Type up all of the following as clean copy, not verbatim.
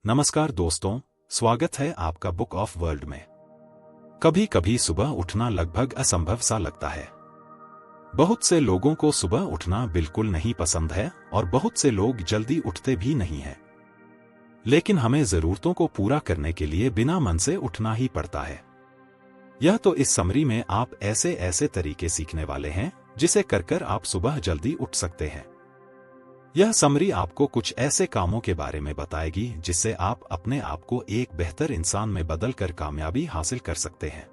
नमस्कार दोस्तों, स्वागत है आपका बुक ऑफ वर्ल्ड में। कभी कभी सुबह उठना लगभग असंभव सा लगता है। बहुत से लोगों को सुबह उठना बिल्कुल नहीं पसंद है और बहुत से लोग जल्दी उठते भी नहीं हैं। लेकिन हमें जरूरतों को पूरा करने के लिए बिना मन से उठना ही पड़ता है। यह तो इस समरी में आप ऐसे ऐसे तरीके सीखने वाले हैं जिसे कर आप सुबह जल्दी उठ सकते हैं। यह समरी आपको कुछ ऐसे कामों के बारे में बताएगी जिससे आप अपने आप को एक बेहतर इंसान में बदलकर कामयाबी हासिल कर सकते हैं।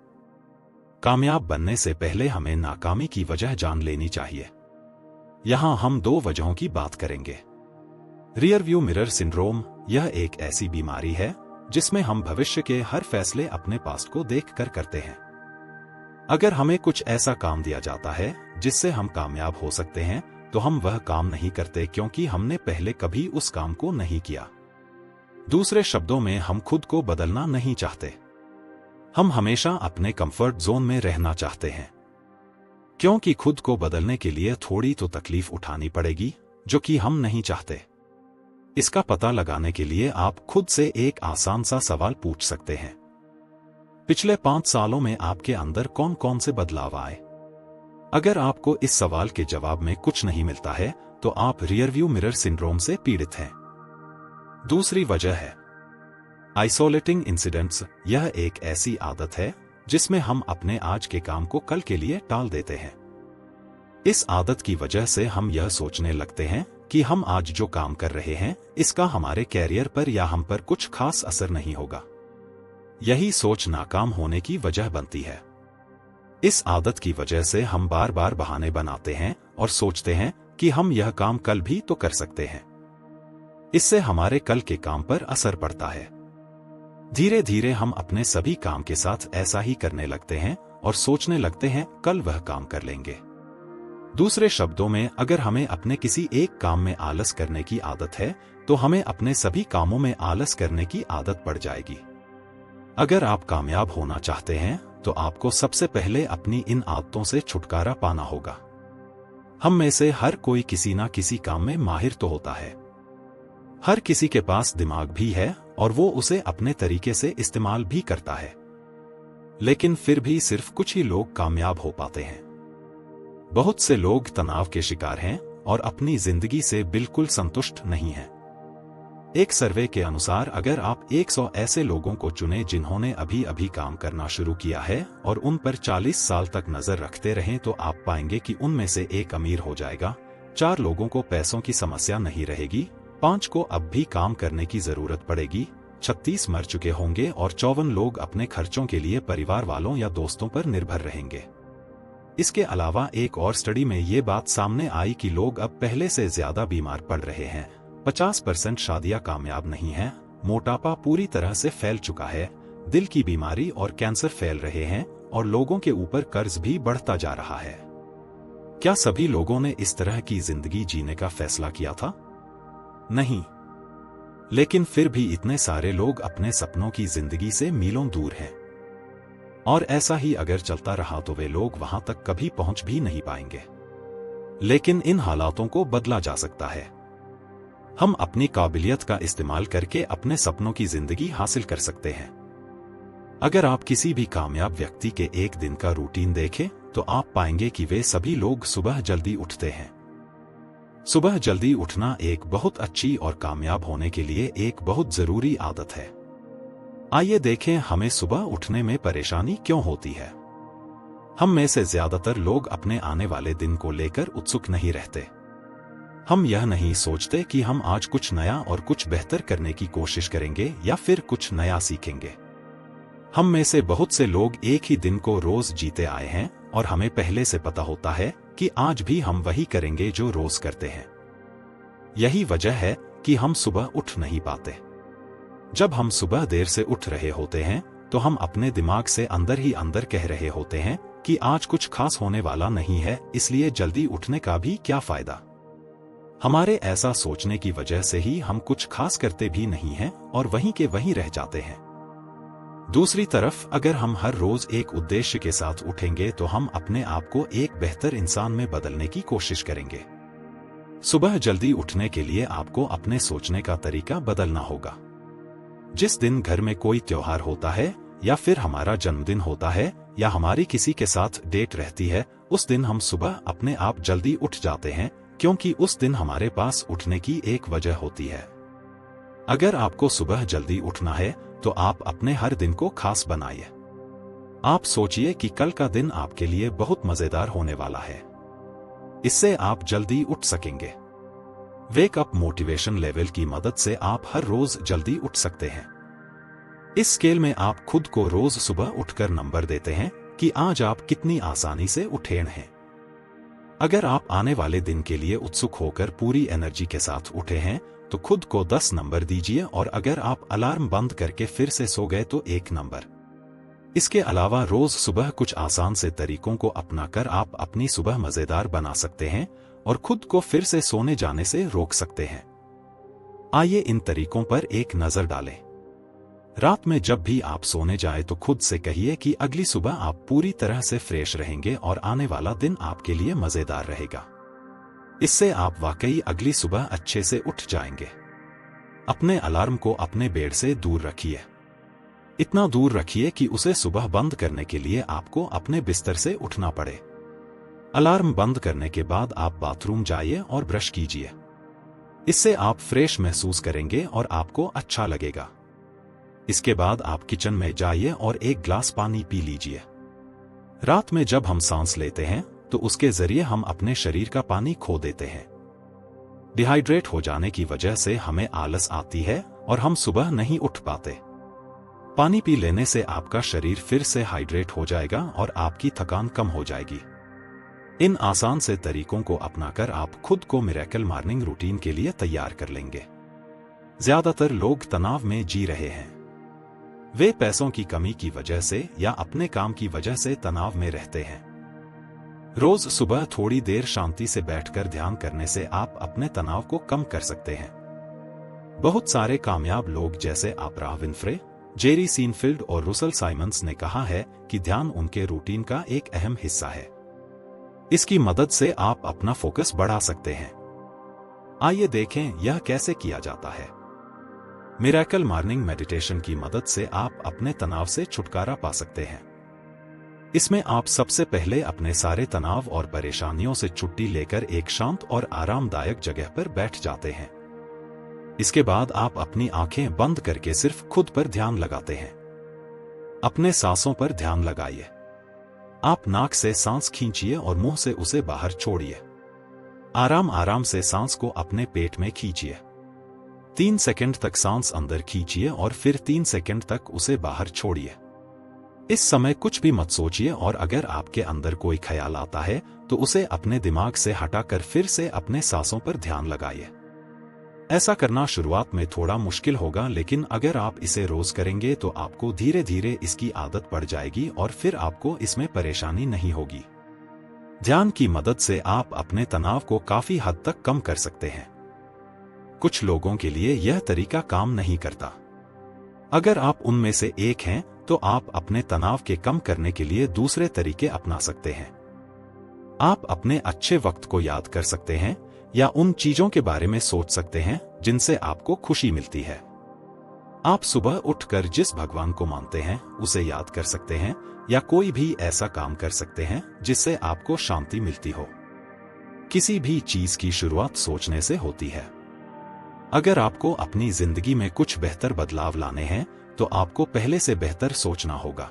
कामयाब बनने से पहले हमें नाकामी की वजह जान लेनी चाहिए। यहां हम दो वजहों की बात करेंगे। रियर व्यू मिरर सिंड्रोम, यह एक ऐसी बीमारी है जिसमें हम भविष्य के हर फैसले अपने पास्ट को देखकर करते हैं। अगर हमें कुछ ऐसा काम दिया जाता है जिससे हम कामयाब हो सकते हैं तो हम वह काम नहीं करते क्योंकि हमने पहले कभी उस काम को नहीं किया। दूसरे शब्दों में, हम खुद को बदलना नहीं चाहते। हम हमेशा अपने कंफर्ट जोन में रहना चाहते हैं, क्योंकि खुद को बदलने के लिए थोड़ी तो तकलीफ उठानी पड़ेगी, जो कि हम नहीं चाहते। इसका पता लगाने के लिए आप खुद से एक आसान सा सवाल पूछ सकते हैं। पिछले 5 सालों में आपके अंदर कौन कौन से बदलाव आए? अगर आपको इस सवाल के जवाब में कुछ नहीं मिलता है तो आप रियर व्यू मिरर सिंड्रोम से पीड़ित हैं। दूसरी वजह है आइसोलेटिंग इंसिडेंट्स। यह एक ऐसी आदत है जिसमें हम अपने आज के काम को कल के लिए टाल देते हैं। इस आदत की वजह से हम यह सोचने लगते हैं कि हम आज जो काम कर रहे हैं इसका हमारे कैरियर पर या हम पर कुछ खास असर नहीं होगा। यही सोच नाकाम होने की वजह बनती है। इस आदत की वजह से हम बार बार बहाने बनाते हैं और सोचते हैं कि हम यह काम कल भी तो कर सकते हैं। इससे हमारे कल के काम पर असर पड़ता है। धीरे धीरे हम अपने सभी काम के साथ ऐसा ही करने लगते हैं और सोचने लगते हैं कल वह काम कर लेंगे। दूसरे शब्दों में, अगर हमें अपने किसी एक काम में आलस करने की आदत है तो हमें अपने सभी कामों में आलस करने की आदत पड़ जाएगी। अगर आप कामयाब होना चाहते हैं तो आपको सबसे पहले अपनी इन आदतों से छुटकारा पाना होगा। हम में से हर कोई किसी ना किसी काम में माहिर तो होता है। हर किसी के पास दिमाग भी है और वो उसे अपने तरीके से इस्तेमाल भी करता है। लेकिन फिर भी सिर्फ कुछ ही लोग कामयाब हो पाते हैं। बहुत से लोग तनाव के शिकार हैं और अपनी जिंदगी से बिल्कुल संतुष्ट नहीं हैं। एक सर्वे के अनुसार अगर आप 100 ऐसे लोगों को चुनें जिन्होंने अभी अभी काम करना शुरू किया है और उन पर 40 साल तक नजर रखते रहें तो आप पाएंगे कि उनमें से एक अमीर हो जाएगा, 4 लोगों को पैसों की समस्या नहीं रहेगी, 5 को अब भी काम करने की जरूरत पड़ेगी, 36 मर चुके होंगे और 54 लोग अपने खर्चों के लिए परिवार वालों या दोस्तों पर निर्भर रहेंगे। इसके अलावा एक और स्टडी में ये बात सामने आई कि लोग अब पहले से ज्यादा बीमार पड़ रहे हैं। 50% शादियां कामयाब नहीं हैं, मोटापा पूरी तरह से फैल चुका है, दिल की बीमारी और कैंसर फैल रहे हैं और लोगों के ऊपर कर्ज भी बढ़ता जा रहा है। क्या सभी लोगों ने इस तरह की जिंदगी जीने का फैसला किया था? नहीं। लेकिन फिर भी इतने सारे लोग अपने सपनों की जिंदगी से मीलों दूर हैं। और ऐसा ही अगर चलता रहा तो वे लोग वहां तक कभी पहुंच भी नहीं पाएंगे। लेकिन इन हालातों को बदला जा सकता है। हम अपनी काबिलियत का इस्तेमाल करके अपने सपनों की जिंदगी हासिल कर सकते हैं। अगर आप किसी भी कामयाब व्यक्ति के एक दिन का रूटीन देखें तो आप पाएंगे कि वे सभी लोग सुबह जल्दी उठते हैं। सुबह जल्दी उठना एक बहुत अच्छी और कामयाब होने के लिए एक बहुत जरूरी आदत है। आइए देखें हमें सुबह उठने में परेशानी क्यों होती है। हम में से ज्यादातर लोग अपने आने वाले दिन को लेकर उत्सुक नहीं रहते। हम यह नहीं सोचते कि हम आज कुछ नया और कुछ बेहतर करने की कोशिश करेंगे या फिर कुछ नया सीखेंगे। हम में से बहुत से लोग एक ही दिन को रोज जीते आए हैं और हमें पहले से पता होता है कि आज भी हम वही करेंगे जो रोज करते हैं। यही वजह है कि हम सुबह उठ नहीं पाते। जब हम सुबह देर से उठ रहे होते हैं तो हम अपने दिमाग से अंदर ही अंदर कह रहे होते हैं कि आज कुछ खास होने वाला नहीं है, इसलिए जल्दी उठने का भी क्या फायदा। हमारे ऐसा सोचने की वजह से ही हम कुछ खास करते भी नहीं हैं और वहीं के वहीं रह जाते हैं। दूसरी तरफ अगर हम हर रोज एक उद्देश्य के साथ उठेंगे तो हम अपने आप को एक बेहतर इंसान में बदलने की कोशिश करेंगे। सुबह जल्दी उठने के लिए आपको अपने सोचने का तरीका बदलना होगा। जिस दिन घर में कोई त्योहार होता है या फिर हमारा जन्मदिन होता है या हमारी किसी के साथ डेट रहती है, उस दिन हम सुबह अपने आप जल्दी उठ जाते हैं, क्योंकि उस दिन हमारे पास उठने की एक वजह होती है। अगर आपको सुबह जल्दी उठना है तो आप अपने हर दिन को खास बनाइए। आप सोचिए कि कल का दिन आपके लिए बहुत मजेदार होने वाला है। इससे आप जल्दी उठ सकेंगे। वेक अप मोटिवेशन लेवल की मदद से आप हर रोज जल्दी उठ सकते हैं। इस स्केल में आप खुद को रोज सुबह उठकर नंबर देते हैं कि आज आप कितनी आसानी से उठे हैं। अगर आप आने वाले दिन के लिए उत्सुक होकर पूरी एनर्जी के साथ उठे हैं तो खुद को 10 नंबर दीजिए, और अगर आप अलार्म बंद करके फिर से सो गए तो 1 नंबर। इसके अलावा रोज सुबह कुछ आसान से तरीकों को अपनाकर आप अपनी सुबह मजेदार बना सकते हैं और खुद को फिर से सोने जाने से रोक सकते हैं। आइए इन तरीकों पर एक नजर डालें। रात में जब भी आप सोने जाएं तो खुद से कहिए कि अगली सुबह आप पूरी तरह से फ्रेश रहेंगे और आने वाला दिन आपके लिए मजेदार रहेगा। इससे आप वाकई अगली सुबह अच्छे से उठ जाएंगे। अपने अलार्म को अपने बेड से दूर रखिए। इतना दूर रखिए कि उसे सुबह बंद करने के लिए आपको अपने बिस्तर से उठना पड़े। अलार्म बंद करने के बाद आप बाथरूम जाइए और ब्रश कीजिए। इससे आप फ्रेश महसूस करेंगे और आपको अच्छा लगेगा। इसके बाद आप किचन में जाइए और एक ग्लास पानी पी लीजिए। रात में जब हम सांस लेते हैं तो उसके जरिए हम अपने शरीर का पानी खो देते हैं। डिहाइड्रेट हो जाने की वजह से हमें आलस आती है और हम सुबह नहीं उठ पाते। पानी पी लेने से आपका शरीर फिर से हाइड्रेट हो जाएगा और आपकी थकान कम हो जाएगी। इन आसान से तरीकों को अपनाकर आप खुद को मिरेकल मॉर्निंग रूटीन के लिए तैयार कर लेंगे। ज्यादातर लोग तनाव में जी रहे हैं। वे पैसों की कमी की वजह से या अपने काम की वजह से तनाव में रहते हैं। रोज सुबह थोड़ी देर शांति से बैठकर ध्यान करने से आप अपने तनाव को कम कर सकते हैं। बहुत सारे कामयाब लोग जैसे ओप्रा विन्फ्रे, जेरी सीनफील्ड और रुसल साइमंस ने कहा है कि ध्यान उनके रूटीन का एक अहम हिस्सा है। इसकी मदद से आप अपना फोकस बढ़ा सकते हैं। आइए देखें यह कैसे किया जाता है। मिरेकल मॉर्निंग मेडिटेशन की मदद से आप अपने तनाव से छुटकारा पा सकते हैं। इसमें आप सबसे पहले अपने सारे तनाव और परेशानियों से छुट्टी लेकर एक शांत और आरामदायक जगह पर बैठ जाते हैं। इसके बाद आप अपनी आंखें बंद करके सिर्फ खुद पर ध्यान लगाते हैं। अपने सांसों पर ध्यान लगाइए। आप नाक से सांस खींचिए और मुंह से उसे बाहर छोड़िए। आराम आराम से सांस को अपने पेट में खींचिए। 3 सेकंड तक सांस अंदर खींचिए और फिर 3 सेकंड तक उसे बाहर छोड़िए। इस समय कुछ भी मत सोचिए और अगर आपके अंदर कोई ख्याल आता है तो उसे अपने दिमाग से हटाकर फिर से अपने सांसों पर ध्यान लगाइए। ऐसा करना शुरुआत में थोड़ा मुश्किल होगा, लेकिन अगर आप इसे रोज करेंगे तो आपको धीरे धीरे इसकी आदत पड़ जाएगी और फिर आपको इसमें परेशानी नहीं होगी। ध्यान की मदद से आप अपने तनाव को काफी हद तक कम कर सकते हैं। कुछ लोगों के लिए यह तरीका काम नहीं करता। अगर आप उनमें से एक हैं तो आप अपने तनाव के कम करने के लिए दूसरे तरीके अपना सकते हैं। आप अपने अच्छे वक्त को याद कर सकते हैं या उन चीजों के बारे में सोच सकते हैं जिनसे आपको खुशी मिलती है। आप सुबह उठकर जिस भगवान को मानते हैं उसे याद कर सकते हैं या कोई भी ऐसा काम कर सकते हैं जिससे आपको शांति मिलती हो। किसी भी चीज की शुरुआत सोचने से होती है। अगर आपको अपनी जिंदगी में कुछ बेहतर बदलाव लाने हैं तो आपको पहले से बेहतर सोचना होगा।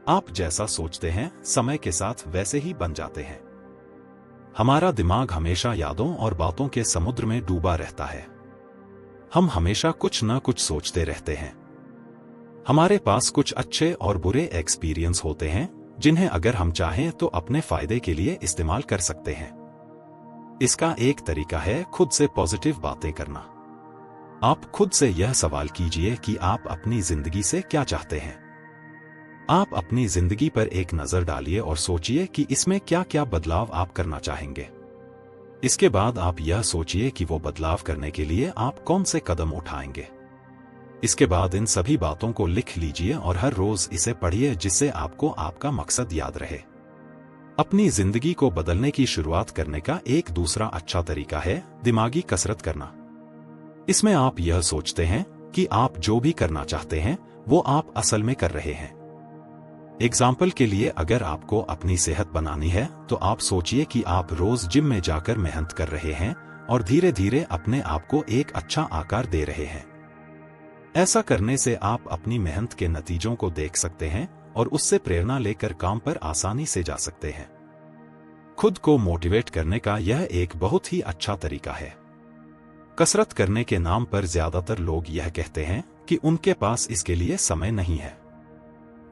आप जैसा सोचते हैं समय के साथ वैसे ही बन जाते हैं। हमारा दिमाग हमेशा यादों और बातों के समुद्र में डूबा रहता है। हम हमेशा कुछ न कुछ सोचते रहते हैं। हमारे पास कुछ अच्छे और बुरे एक्सपीरियंस होते हैं जिन्हें अगर हम चाहें तो अपने फायदे के लिए इस्तेमाल कर सकते हैं। इसका एक तरीका है खुद से पॉजिटिव बातें करना। आप खुद से यह सवाल कीजिए कि आप अपनी जिंदगी से क्या चाहते हैं। आप अपनी जिंदगी पर एक नजर डालिए और सोचिए कि इसमें क्या क्या बदलाव आप करना चाहेंगे। इसके बाद आप यह सोचिए कि वो बदलाव करने के लिए आप कौन से कदम उठाएंगे। इसके बाद इन सभी बातों को लिख लीजिए और हर रोज इसे पढ़िए जिससे आपको आपका मकसद याद रहे। अपनी जिंदगी को बदलने की शुरुआत करने का एक दूसरा अच्छा तरीका है दिमागी कसरत करना। इसमें आप यह सोचते हैं कि आप जो भी करना चाहते हैं वो आप असल में कर रहे हैं। एग्जाम्पल के लिए, अगर आपको अपनी सेहत बनानी है तो आप सोचिए कि आप रोज जिम में जाकर मेहनत कर रहे हैं और धीरे धीरे अपने आप को एक अच्छा आकार दे रहे हैं। ऐसा करने से आप अपनी मेहनत के नतीजों को देख सकते हैं और उससे प्रेरणा लेकर काम पर आसानी से जा सकते हैं। खुद को मोटिवेट करने का यह एक बहुत ही अच्छा तरीका है। कसरत करने के नाम पर ज्यादातर लोग यह कहते हैं कि उनके पास इसके लिए समय नहीं है।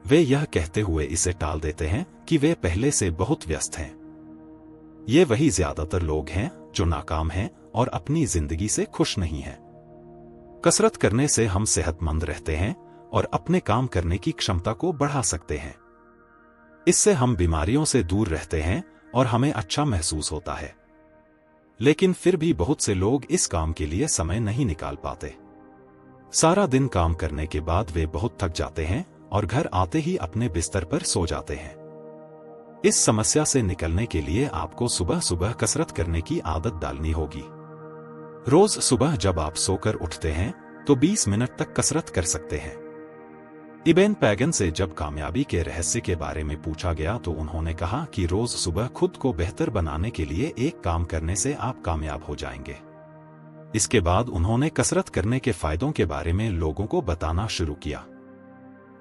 वे यह कहते हुए इसे टाल देते हैं कि वे पहले से बहुत व्यस्त हैं। ये वही ज्यादातर लोग हैं जो नाकाम हैं और अपनी जिंदगी से खुश नहीं हैं। कसरत करने से हम सेहतमंद रहते हैं और अपने काम करने की क्षमता को बढ़ा सकते हैं। इससे हम बीमारियों से दूर रहते हैं और हमें अच्छा महसूस होता है। लेकिन फिर भी बहुत से लोग इस काम के लिए समय नहीं निकाल पाते। सारा दिन काम करने के बाद वे बहुत थक जाते हैं और घर आते ही अपने बिस्तर पर सो जाते हैं। इस समस्या से निकलने के लिए आपको सुबह सुबह कसरत करने की आदत डालनी होगी। रोज सुबह जब आप सोकर उठते हैं तो 20 मिनट तक कसरत कर सकते हैं। इबन पैगन से जब कामयाबी के रहस्य के बारे में पूछा गया तो उन्होंने कहा कि रोज सुबह खुद को बेहतर बनाने के लिए एक काम करने से आप कामयाब हो जाएंगे। इसके बाद उन्होंने कसरत करने के फायदों के बारे में लोगों को बताना शुरू किया।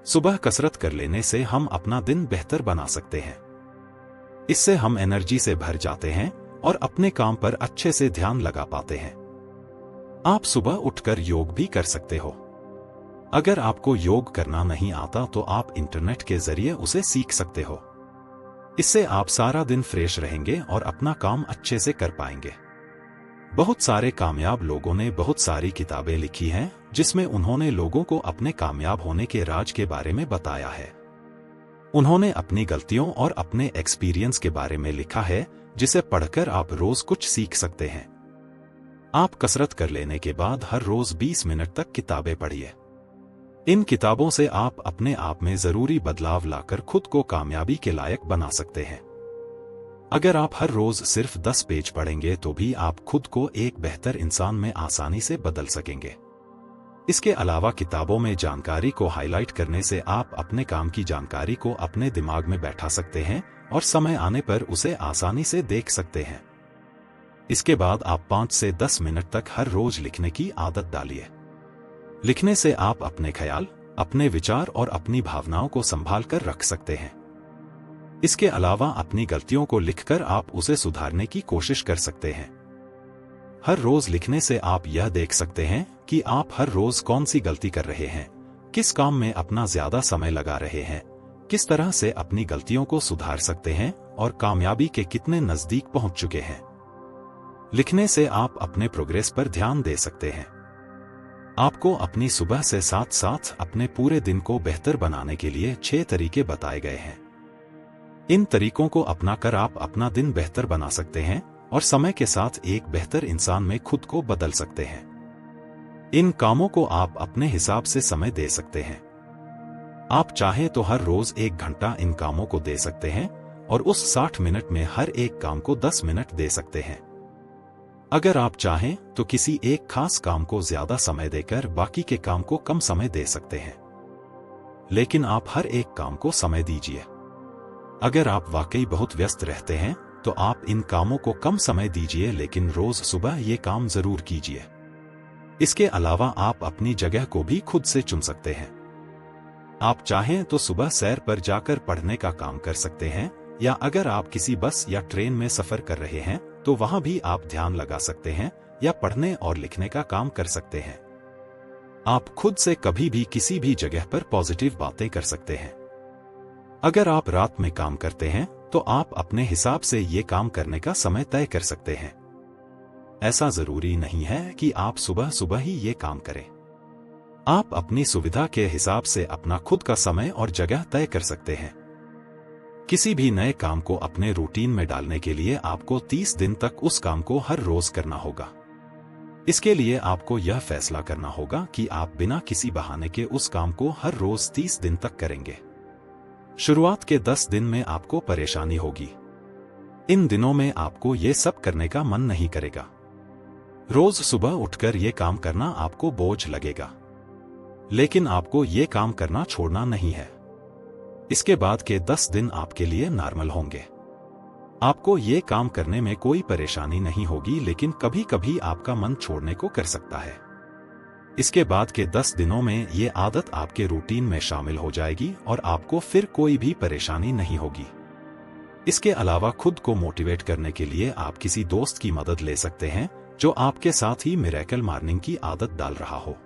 सुबह कसरत कर लेने से हम अपना दिन बेहतर बना सकते हैं। इससे हम एनर्जी से भर जाते हैं और अपने काम पर अच्छे से ध्यान लगा पाते हैं। आप सुबह उठकर योग भी कर सकते हो। अगर आपको योग करना नहीं आता तो आप इंटरनेट के जरिए उसे सीख सकते हो। इससे आप सारा दिन फ्रेश रहेंगे और अपना काम अच्छे से कर पाएंगे। बहुत सारे कामयाब लोगों ने बहुत सारी किताबें लिखी हैं जिसमें उन्होंने लोगों को अपने कामयाब होने के राज के बारे में बताया है। उन्होंने अपनी गलतियों और अपने एक्सपीरियंस के बारे में लिखा है जिसे पढ़कर आप रोज कुछ सीख सकते हैं। आप कसरत कर लेने के बाद हर रोज 20 मिनट तक किताबें पढ़िए। इन किताबों से आप अपने आप में जरूरी बदलाव लाकर खुद को कामयाबी के लायक बना सकते हैं। अगर आप हर रोज सिर्फ 10 पेज पढ़ेंगे तो भी आप खुद को एक बेहतर इंसान में आसानी से बदल सकेंगे। इसके अलावा किताबों में जानकारी को हाईलाइट करने से आप अपने काम की जानकारी को अपने दिमाग में बैठा सकते हैं और समय आने पर उसे आसानी से देख सकते हैं। इसके बाद आप 5 से 10 मिनट तक हर रोज लिखने की आदत डालिए। लिखने से आप अपने ख्याल, अपने विचार और अपनी भावनाओं को संभाल कर रख सकते हैं। इसके अलावा अपनी गलतियों को लिखकर आप उसे सुधारने की कोशिश कर सकते हैं। हर रोज लिखने से आप यह देख सकते हैं कि आप हर रोज कौन सी गलती कर रहे हैं, किस काम में अपना ज्यादा समय लगा रहे हैं, किस तरह से अपनी गलतियों को सुधार सकते हैं और कामयाबी के कितने नजदीक पहुंच चुके हैं। लिखने से आप अपने प्रोग्रेस पर ध्यान दे सकते हैं। आपको अपनी सुबह से साथ साथ अपने पूरे दिन को बेहतर बनाने के लिए 6 तरीके बताए गए हैं। इन तरीकों को अपनाकर आप अपना दिन बेहतर बना सकते हैं और समय के साथ एक बेहतर इंसान में खुद को बदल सकते हैं। इन कामों को आप अपने हिसाब से समय दे सकते हैं। आप चाहें तो हर रोज 1 घंटा इन कामों को दे सकते हैं और उस 60 मिनट में हर एक काम को 10 मिनट दे सकते हैं। अगर आप चाहें तो किसी एक खास काम को ज्यादा समय देकर बाकी के काम को कम समय दे सकते हैं। लेकिन आप हर एक काम को समय दीजिए। अगर आप वाकई बहुत व्यस्त रहते हैं तो आप इन कामों को कम समय दीजिए, लेकिन रोज सुबह ये काम जरूर कीजिए। इसके अलावा आप अपनी जगह को भी खुद से चुन सकते हैं। आप चाहें तो सुबह सैर पर जाकर पढ़ने का काम कर सकते हैं, या अगर आप किसी बस या ट्रेन में सफर कर रहे हैं तो वहां भी आप ध्यान लगा सकते हैं या पढ़ने और लिखने का काम कर सकते हैं। आप खुद से कभी भी किसी भी जगह पर पॉजिटिव बातें कर सकते हैं। अगर आप रात में काम करते हैं तो आप अपने हिसाब से ये काम करने का समय तय कर सकते हैं। ऐसा जरूरी नहीं है कि आप सुबह सुबह ही ये काम करें। आप अपनी सुविधा के हिसाब से अपना खुद का समय और जगह तय कर सकते हैं। किसी भी नए काम को अपने रूटीन में डालने के लिए आपको 30 दिन तक उस काम को हर रोज करना होगा। इसके लिए आपको यह फैसला करना होगा कि आप बिना किसी बहाने के उस काम को हर रोज 30 दिन तक करेंगे। शुरुआत के 10 दिन में आपको परेशानी होगी। इन दिनों में आपको ये सब करने का मन नहीं करेगा। रोज सुबह उठकर ये काम करना आपको बोझ लगेगा। लेकिन आपको ये काम करना छोड़ना नहीं है। इसके बाद के 10 दिन आपके लिए नॉर्मल होंगे। आपको ये काम करने में कोई परेशानी नहीं होगी, लेकिन कभी कभी आपका मन छोड़ने को कर सकता है। इसके बाद के 10 दिनों में ये आदत आपके रूटीन में शामिल हो जाएगी और आपको फिर कोई भी परेशानी नहीं होगी। इसके अलावा खुद को मोटिवेट करने के लिए आप किसी दोस्त की मदद ले सकते हैं जो आपके साथ ही मिरेकल मॉर्निंग की आदत डाल रहा हो।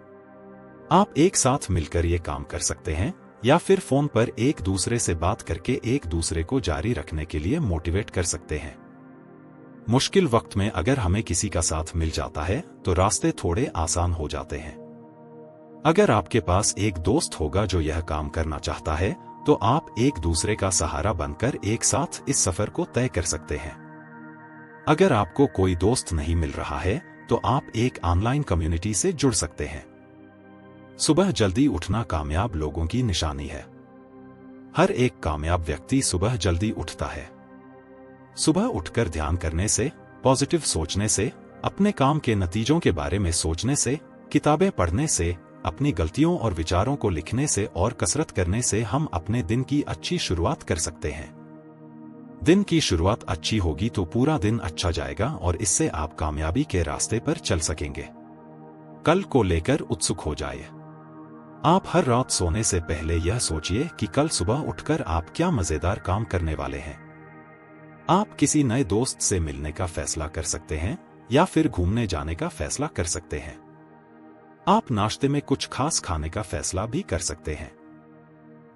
आप एक साथ मिलकर ये काम कर सकते हैं या फिर फोन पर एक दूसरे से बात करके एक दूसरे को जारी रखने के लिए मोटिवेट कर सकते हैं। मुश्किल वक्त में अगर हमें किसी का साथ मिल जाता है तो रास्ते थोड़े आसान हो जाते हैं। अगर आपके पास एक दोस्त होगा जो यह काम करना चाहता है तो आप एक दूसरे का सहारा बनकर एक साथ इस सफर को तय कर सकते हैं। अगर आपको कोई दोस्त नहीं मिल रहा है तो आप एक ऑनलाइन कम्युनिटी से जुड़ सकते हैं। सुबह जल्दी उठना कामयाब लोगों की निशानी है। हर एक कामयाब व्यक्ति सुबह जल्दी उठता है। सुबह उठकर ध्यान करने से, पॉजिटिव सोचने से, अपने काम के नतीजों के बारे में सोचने से, किताबें पढ़ने से, अपनी गलतियों और विचारों को लिखने से और कसरत करने से हम अपने दिन की अच्छी शुरुआत कर सकते हैं। दिन की शुरुआत अच्छी होगी तो पूरा दिन अच्छा जाएगा और इससे आप कामयाबी के रास्ते पर चल सकेंगे। कल को लेकर उत्सुक हो जाइए। आप हर रात सोने से पहले यह सोचिए कि कल सुबह उठकर आप क्या मजेदार काम करने वाले हैं। आप किसी नए दोस्त से मिलने का फैसला कर सकते हैं या फिर घूमने जाने का फैसला कर सकते हैं। आप नाश्ते में कुछ खास खाने का फैसला भी कर सकते हैं।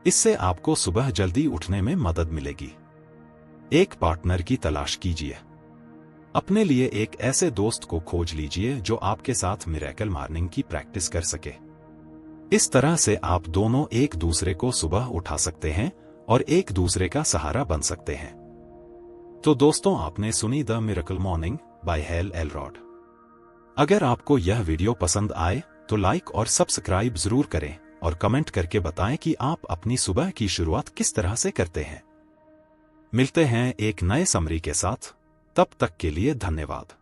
इससे आपको सुबह जल्दी उठने में मदद मिलेगी। एक पार्टनर की तलाश कीजिए। अपने लिए एक ऐसे दोस्त को खोज लीजिए जो आपके साथ मिरेकल मॉर्निंग की प्रैक्टिस कर सके। इस तरह से आप दोनों एक दूसरे को सुबह उठा सकते हैं और एक दूसरे का सहारा बन सकते हैं। तो दोस्तों, आपने सुनी the miracle morning by Hal Elrod. अगर आपको यह वीडियो पसंद आए तो लाइक और सब्सक्राइब जरूर करें और कमेंट करके बताएं कि आप अपनी सुबह की शुरुआत किस तरह से करते हैं। मिलते हैं एक नए समरी के साथ। तब तक के लिए धन्यवाद।